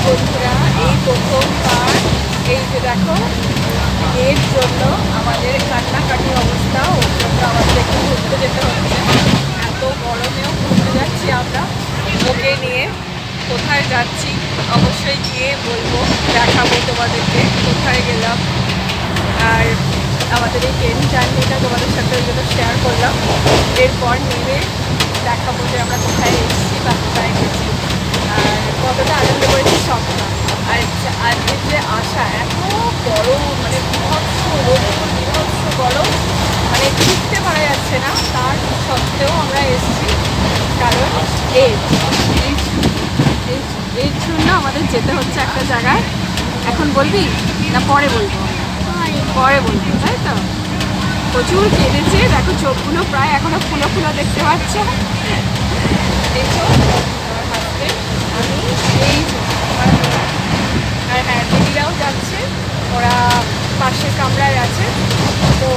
বন্ধুরা, এই প্রথমবার এই যে দেখো এর জন্য আমাদের কান্নাকাটি অবস্থা, ওর জন্য আমাদের একটু ঘুরতে যেতে হচ্ছে। এত গরমেও ঘুরতে যাচ্ছি আমরা ওকে নিয়ে। কোথায় যাচ্ছি অবশ্যই গিয়ে বলবো, দেখাবো তোমাদেরকে কোথায় গেলাম। আর আমাদের এই ট্রেন জার্নিটা তোমাদের সাথে ওই জন্য শেয়ার করলাম। এরপর নেমে দেখাবো যে আমরা কোথায় এসেছি বা কোথায় গেছি আর কতটা আনন্দ করেছি সবটা। আর আজকের যে আশা, এত গরম, মানে বিভৎস বিভৎস গরম, মানে টিকতে পারা যাচ্ছে না। তার সত্ত্বেও আমরা এসেছি, কারণ এর জন্য আমাদের যেতে হচ্ছে একটা জায়গায়। এখন বলবি না পরে বলবো? পরে বলবো, তাই তো। প্রচুর কেঁদেছে, দেখো চোখগুলো প্রায় এখনো ফুলো ফুলো দেখতে পাচ্ছ। এই তো আমার হাজবেন্ড, আমি, এই আমার, আর হ্যাঁ দিদিরাও যাচ্ছে, ওরা পাশের কামরায় আছে। তো